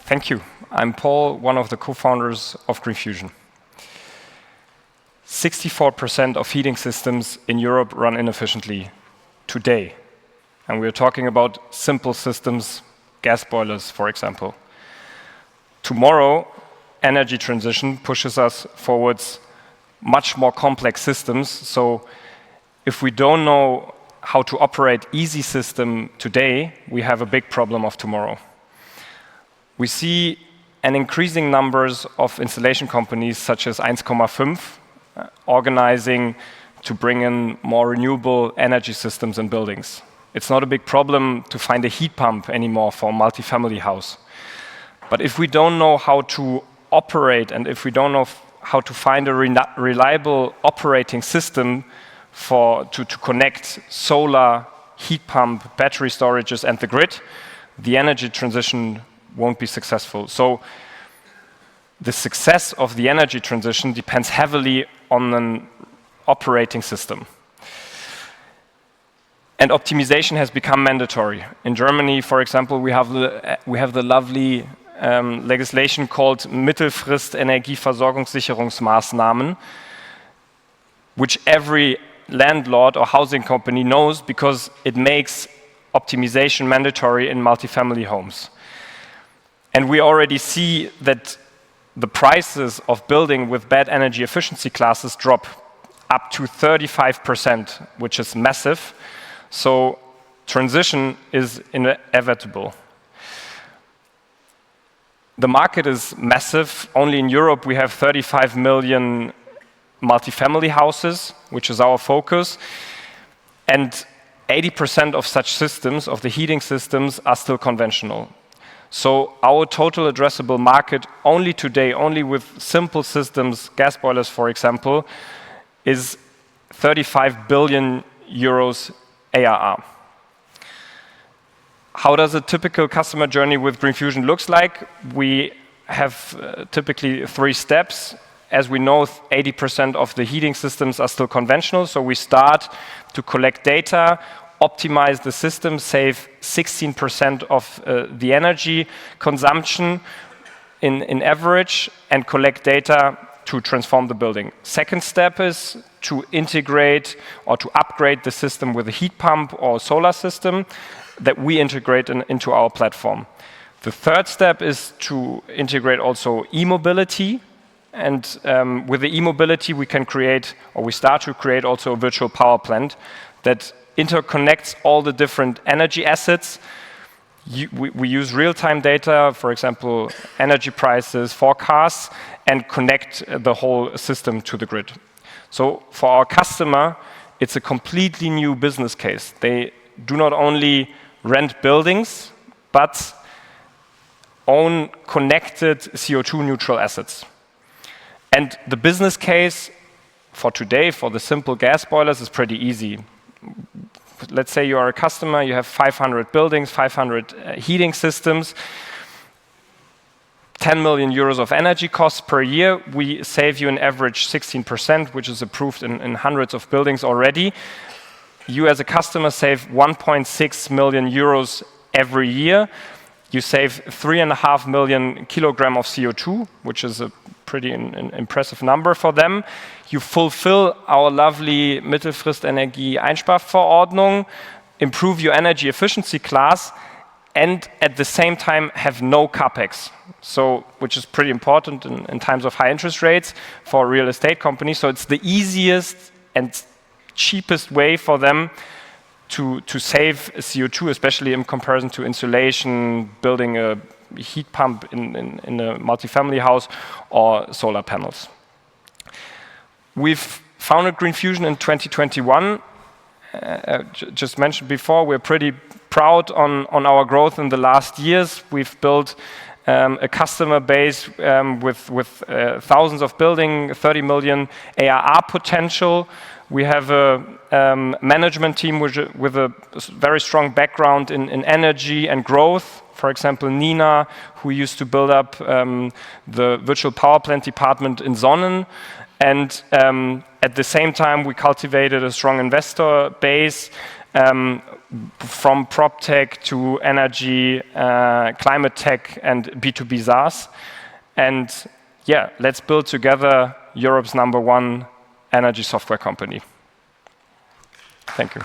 Thank you. I'm Paul, one of the co-founders of Green Fusion. 64% of heating systems in Europe run inefficiently today. And we're talking about simple systems, gas boilers, for example. Tomorrow, energy transition pushes us forwards much more complex systems. So if we don't know how to operate easy system today, we have a big problem of tomorrow. We see an increasing numbers of installation companies such as 1,5 organizing to bring in more renewable energy systems in buildings. It's not a big problem to find a heat pump anymore for a multifamily house. But if we don't know how to operate and if we don't know how to find a reliable operating system to connect solar, heat pump, battery storages and the grid, the energy transition won't be successful. So the success of the energy transition depends heavily on an operating system. And optimization has become mandatory. In Germany, for example, we have the lovely legislation called Mittelfrist-Energieversorgungssicherungsmaßnahmen, which every landlord or housing company knows because it makes optimization mandatory in multifamily homes. And we already see that the prices of building with bad energy efficiency classes drop up to 35%, which is massive. So transition is inevitable. The market is massive. Only in Europe we have 35 million multifamily houses, which is our focus. And 80% of such systems, of the heating systems, are still conventional. So our total addressable market only today, only with simple systems, gas boilers for example, is 35 billion euros ARR. How does a typical customer journey with Green Fusion looks like? We have typically 3 steps. As we know, 80% of the heating systems are still conventional, so we start to collect data, optimize the system, save 16% of the energy consumption in average, and collect data to transform the building. Second step is to integrate or to upgrade the system with a heat pump or solar system that we integrate into our platform. The third step is to integrate also e-mobility. And with the e-mobility, we can create, or we start to create also a virtual power plant that interconnects all the different energy assets. We use real-time data, for example, energy prices, forecasts, and connect the whole system to the grid. So for our customer, it's a completely new business case. They do not only rent buildings, but own connected CO2 neutral assets. And the business case for today, for the simple gas boilers, is pretty easy. Let's say you are a customer, you have 500 buildings, 500 heating systems, 10 million euros of energy costs per year. We save you an average 16%, which is approved in hundreds of buildings already. You as a customer save 1.6 million euros every year. You save 3.5 million kilograms of CO2, which is a pretty impressive number for them. You fulfill our lovely Mittelfrist-Energie-Einsparverordnung, improve your energy efficiency class, and at the same time have no capex. So, which is pretty important in times of high interest rates for real estate companies. So it's the easiest and cheapest way for them to save CO2, especially in comparison to insulation, building a heat pump in a multifamily house, or solar panels. We've founded Green Fusion in 2021. Just mentioned before, we're pretty proud on our growth in the last years. We've built a customer base with thousands of buildings, 30 million ARR potential. We have a management team with a very strong background in energy and growth. For example, Nina, who used to build up the virtual power plant department in Sonnen. And at the same time, we cultivated a strong investor base from prop tech to energy, climate tech, and B2B SaaS. And yeah, let's build together Europe's #1 energy software company. Thank you.